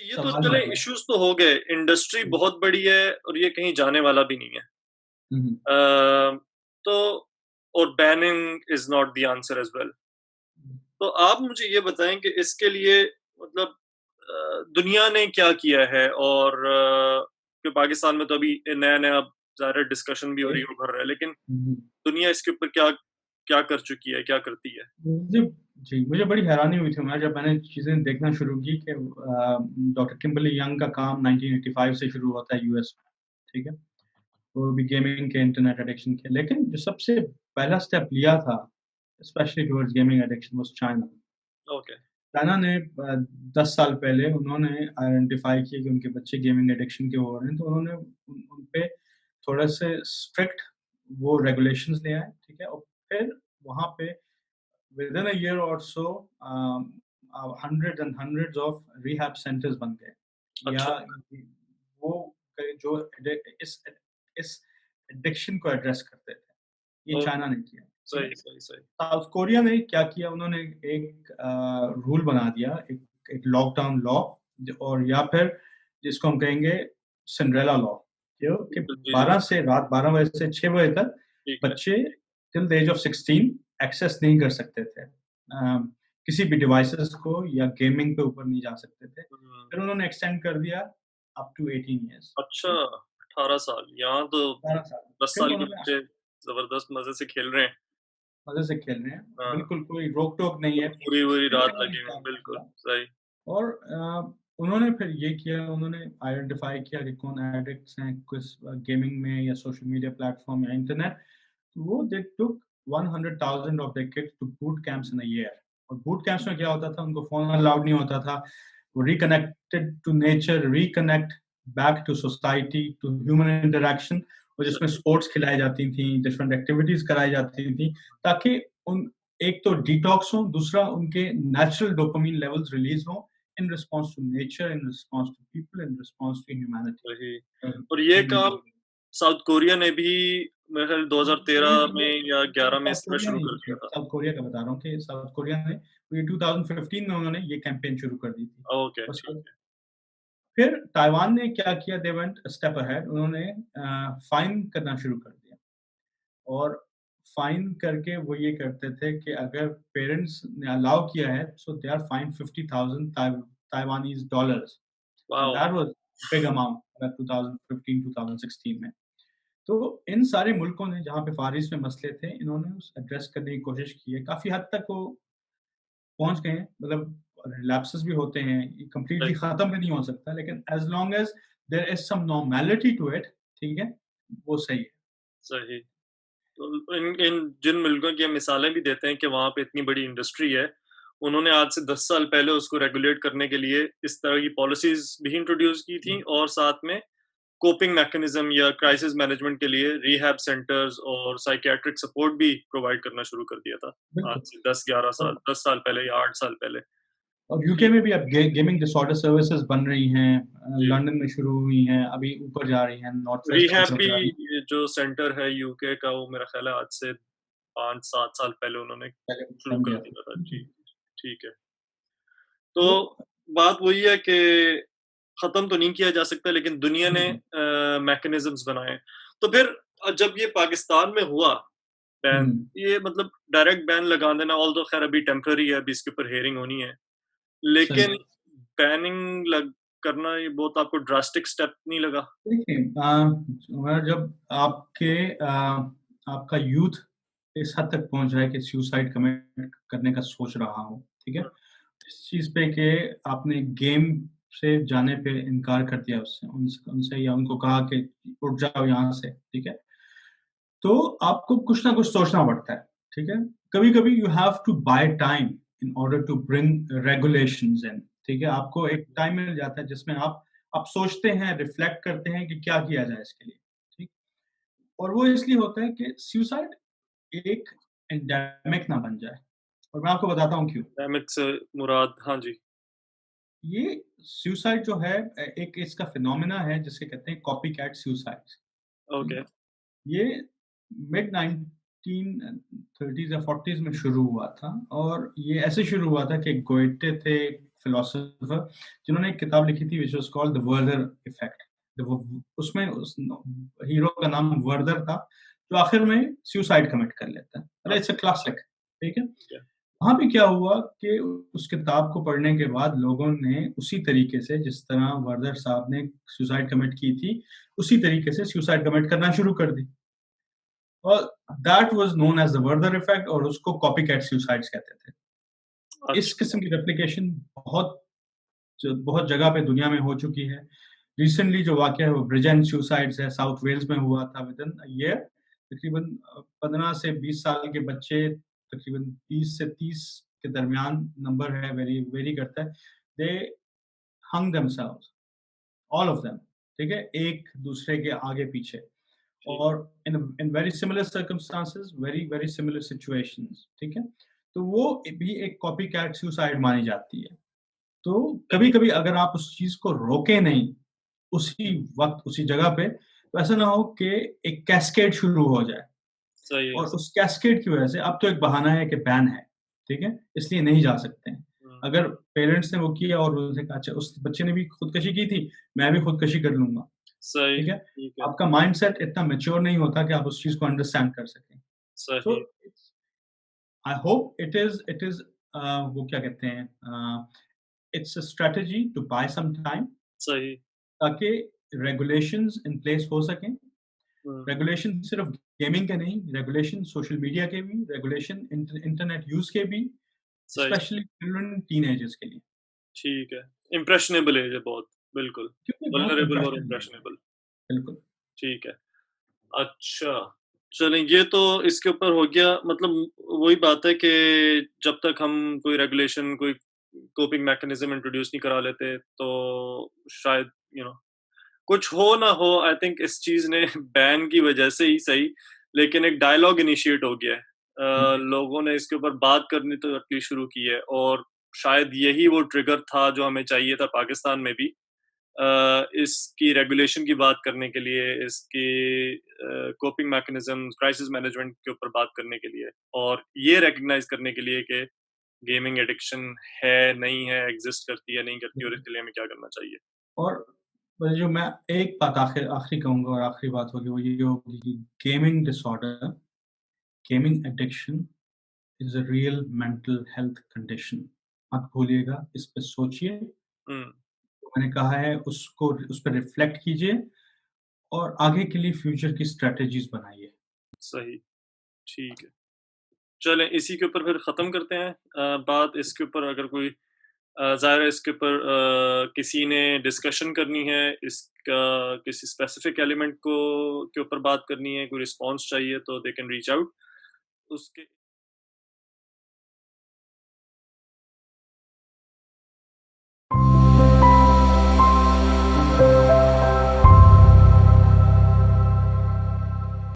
ये तो सवाल चले बनता है। इश्यूज तो हो गए, इंडस्ट्री हुँ, बहुत बड़ी है और ये कहीं जाने वाला भी नहीं है। हुँ, हुँ, तो और banning is not the answer as well. हुँ, तो आप मुझे ये बताएं कि इसके लिए मतलब दुनिया ने क्या किया है और कि पाकिस्तान में तो अभी नया नया ज़ाहिर है डिस्कशन भी हो रही एक है, उभर रहा है, लेकिन हुँ, दुनिया इसके ऊपर क्या क्या कर चुकी है, क्या करती है? मुझे मुझे बड़ी हैरानी हुई थी मैं जब मैंने चीज़ें देखना शुरू की कि डॉक्टर किम्बरली यंग का काम 1985 से शुरू होता है यूएस में, ठीक है? वो भी गेमिंग के इंटरनेट एडिक्शन के, लेकिन जो सबसे पहला स्टेप लिया था, specially towards gaming addiction was China. Okay. China ने 10 साल पहले उन्होंने आइडेंटिफ़ाई किया कि उनके बच्चे गेमिंग एडिक्शन के हो रहे हैं, तो उन्होंने उन पे थोड़े-से स्ट्रिक्ट वो रेगुलेशंस ले आए, ठीक है? और फिर वहाँ पे विदिन अ ईयर और सो hundreds and hundreds of rehab centres बन गए या अच्छा। वो जो इस एडिक्शन को एड्रेस करते थे, ये ओके। चाइना ने किया, ठीक है? सही, सही, सही। साउथ कोरिया ने क्या किया उन्होंने एक रूल बना दिया, एक एक लॉकडाउन लॉ और या फिर जिसको हम कहेंगे सिंड्रेला लॉ, जो कि बिल्कुल, जी, जी। 12 से रात 12 बजे से 6 बजे तक ठीक है। बच्चे till the age of 16 access नहीं कर सकते थे। किसी भी डिवाइसेज़ को या गेमिंग पे ऊपर नहीं जा सकते थे। हुँ। फिर उन्होंने एक्सटेंड कर दिया अप टू 18 इयर्स, अच्छा, ठीक? 18 साल। यहाँ तो 12 साल। 10 फिर साल के उन्होंने बच्चे ज़बरदस्त मज़े से खेल रहे हैं। मज़े से खेल रहे हैं, हाँ, बिल्कुल कोई रोक-टोक नहीं है। पूरी फिर रात इन्होंने लगे हुए क्या हैं, बिल्कुल, किया सही। और उन्होंने फिर ये किया, उन्होंने आइडेंटिफ़ाई किया कि कौन एडिक्ट्स हैं किस गेमिंग में या सोशल मीडिया प्लेटफ़ॉर्म या इंटरनेट। वो they took 100,000 of their kids to boot camps in a year और बूट कैंप्स में क्या होता था, उनको फ़ोन अलाउड नहीं होता था। वो reconnected to nature, reconnect back to society, to human interaction और जिसमें सही। स्पोर्ट्स खिलाई जाती थी, डिफरेंट एक्टिविटीज़ कराई जाती थी, ताकि उन एक तो डिटॉक्स हो, दूसरा उनके नेचुरल डोपामाइन लेवल्स रिलीज़ हों in response to nature, in response to people, in response to humanity. सही। अ, और ये ह्यूमन काम साउथ कोरिया ने भी मेरे ख़्याल ये 2013 ये में या ये 11 में साउथ इस तरह कोरिया शुरू नहीं कर थी, दिया था। साउथ कोरिया का बता रहा हूँ कि साउथ कोरिया ने ये 2015 में उन्होंने ये कैंपेन शुरू कर दी थी। ओके, और ठीक है। फिर ताइवान ने क्या किया, they went a step ahead, उन्होंने फाइन करना शुरू कर दिया और फाइन करके वो ये करते थे कि अगर पेरेंट्स ने अलाउ किया है, so they are fined 50,000 Taiwanese dollars and wow! That was big amount in 2015-2016 में। तो इन सारे मुल्कों ने जहाँ पे फ़ार ईस्ट में मसले थे, इन्होंने उस एड्रेस करने की कोशिश की है। काफ़ी हद तक वो पहुँच गए हैं, मतलब रिलैप्सेस भी होते हैं, ये सही, कंप्लीटली ख़त्म भी नहीं हो सकता, लेकिन as long as there is some normality to it, ठीक है? वो सही है। सही। तो इन इन जिन मुल्कों की हम मिसालें भी देते हैं कि वहाँ पे इतनी बड़ी इंडस्ट्री है, उन्होंने आज से 10 साल पहले उसको रेगुलेट करने के लिए इस तरह की पॉलिसीज़ भी इंट्रोड्यूस की थी और साथ में कोपिंग मैकेनिज़्म या क्राइसिस मैनेजमेंट के लिए रिहैब सेंटर्स और साइकियाट्रिक सपोर्ट भी प्रोवाइड करना शुरू कर दिया था। आज बिल्कुल। से 10-11 साल, और 10 साल पहले या 8 साल पहले। और यूके ठीक में है। भी अब गेमिंग डिसऑर्डर सर्विसेज़ बन रही हैं, जी। लंदन में शुरू हुई हैं, अभी ऊपर जा रही हैं, नॉर्थ वेस्ट की रिहैब तरफ भी जा रही हैं, ये जो सेंटर है यूके का वो मेरा ख़्याल है आज से 5-7 साल पहले उन्होंने पहले शुरू बन कर गया था। दिया था। बिल्कुल। जी, ठीक है। तो तो बात वही है कि ख़त्म तो नहीं किया जा सकता लेकिन दुनिया ने हुँ, मैकेनिज़म्स बनाए। तो फिर जब ये पाकिस्तान में हुआ हुँ, बैन, हुँ, ये मतलब डायरेक्ट बैन लगा देना ऑल्दो ख़ैर अभी टेम्परेरी है, अभी इसके ऊपर हियरिंग होनी है। सही। लेकिन बैनिंग लग करना ये बहुत आपको ड्रास्टिक स्टेप नहीं लगा? देखिए मैं जब आपका यूथ इस हद तक पहुँच रहा है कि सुसाइड कमिट करने का सोच रहा हो, ठीक है? हुँ, इस चीज़ पे कि आपने गेम से जाने पे इनकार कर दिया उससे उनसे या उनको कहा कि उठ जाओ यहाँ से, ठीक है? तो आपको कुछ ना कुछ सोचना पड़ता है, ठीक है? कभी-कभी you have to buy time in order to bring regulations in, ठीक है? आपको एक टाइम मिल जाता है जिसमें आप सोचते हैं, रिफ्लेक्ट करते हैं कि क्या किया जाए इसके लिए, ठीक? और वो इसलिए होता है कि सुसाइड एक एंडेमिक ना बन जाए और मैं आपको बताता हूँ क्यों? एमिक से मुराद हाँ जी, ये सुसाइड जो है एक इसका फिनोमेना है जिसे कहते हैं कॉपीकैट सुसाइड्स, ठीक ओके, है? ये मिड 1930s या 40s में शुरू हुआ था और ये ऐसे शुरू हुआ था कि गोएटे थे, फिलोसोफर जिन्होंने एक किताब लिखी थी which was called the वर्दर effect. वो उसमें उस हीरो का नाम वर्दर था, जो आखिर में सुसाइड कमिट कर लेता है। हाँ, इट्स अ क्लासिक, ठीक है? ठीक है। वहाँ पे क्या हुआ कि उस किताब को पढ़ने के बाद लोगों ने उसी तरीके से जिस तरह वर्दर साहब ने सुसाइड कमिट की थी, उसी तरीके से सुसाइड कमिट करना शुरू कर दी। और that was known as the वर्दर effect और उसको कॉपीकैट सुसाइड्स कहते थे। इस अच्छा, किस्म की रेप्लिकेशन बहुत जगह पे दुनिया में हो चुकी है। रिसेंटली जो वाक़या है वो ब्रिजेंट सुसाइड्स है, साउथ वेल्स में हुआ था विदिन अ ईयर। तकरीबन 15 से 20 साल के बच्चे, तकरीबन 30 से 30 के दरमियान नंबर है, वेरी करता है। दे हंग देमसेल्व्स, ऑल ऑफ देम, ठीक है? एक दूसरे के आगे-पीछे ठीक और in very similar circumstances, very similar situations, ठीक है? तो वो भी एक कॉपीकैट सुसाइड मानी जाती है। तो सही, कभी-कभी अगर आप उस चीज़ को रोकें नहीं, उसी वक़्त, उसी जगह पे, तो ऐसा ना हो कि एक कैस्केड शुरू हो जाए सही है। और उस कैस्केड की वजह से अब तो एक बहाना है कि बैन है, ठीक है? इसलिए नहीं जा सकते हैं। हुँ, अगर पेरेंट्स ने वो किया और उसने कहा अच्छा उस बच्चे ने भी खुदकशी की थी, मैं भी खुदकशी कर लूँगा, सही, ठीक है? ठीक है। आपका माइंडसेट इतना मैच्योर नहीं होता कि आप उस चीज़ को अंडरस्टैंड कर सकें। सो सही, it's I hope it is वो क्या कहते हैं it's a strategy to buy some time सही। ताकि रेगुलेशंस इन प्लेस हो सकें। हुँ, रेगुलेशन सिर्फ गेमिंग के नहीं, रेगुलेशन सोशल मीडिया के भी, रेगुलेशन इंटरनेट यूज़ के भी, सही, स्पेशली चिल्ड्रन टीनेजर्स के लिए, ठीक है। इम्प्रेशनेबल है ये बहुत, बिल्कुल। क्योंकि बहुत वल्नरेबल और इम्प्रेशंस हैं। इम्प्रेशनेबल, बिल्कुल। ठीक है। अच्छा, चलें ये तो इसके ऊपर हो गया मतलब वही बात है कि जब तक हम कोई रेगुलेशन, कोई कोपिंग मैकेनिज़्म इंट्रोड्यूस नहीं करा लेते, तो शायद कुछ हो ना हो आई थिंक इस चीज़ ने बैन की वजह से ही सही, लेकिन एक डायलॉग इनिशिएट हो गया है। जी, लोगों ने इसके ऊपर बात करनी तो एटलीस्ट शुरू की है और शायद यही वो ट्रिगर था जो हमें चाहिए था पाकिस्तान में भी। इसकी रेगुलेशन की बात करने के लिए, इसकी कोपिंग मैकेनिज़्म, क्राइसिस मैनेजमेंट के ऊपर बात करने के लिए और ये रिकॉग्नाइज़ करने के लिए कि गेमिंग एडिक्शन है, नहीं है, एग्ज़िस्ट करती है, नहीं करती और बिल्कुल। इसके लिए हमें क्या करना चाहिए? और बस जो मैं एक बात आखिरी कहूँगा और आखिरी बात होगी वो ये होगी कि gaming disorder, gaming addiction is a real mental health condition. मत भूलिएगा, इस पे सोचिए, हुँ, जो मैंने कहा है उसको उस पे रिफ्लेक्ट कीजिए और आगे के लिए फ्यूचर की स्ट्रैटेजीज़ बनाइए। सही, ठीक है। चलें इसी के ऊपर फिर ख़त्म करते हैं बात इसके ऊपर अगर कोई ज़ाहिर है इसके ऊपर किसी ने डिस्कशन करनी है, इसका किसी स्पेसिफ़िक एलिमेंट को के ऊपर बात करनी है, कोई रिस्पॉन्स चाहिए तो दे कैन रीच आउट। उसके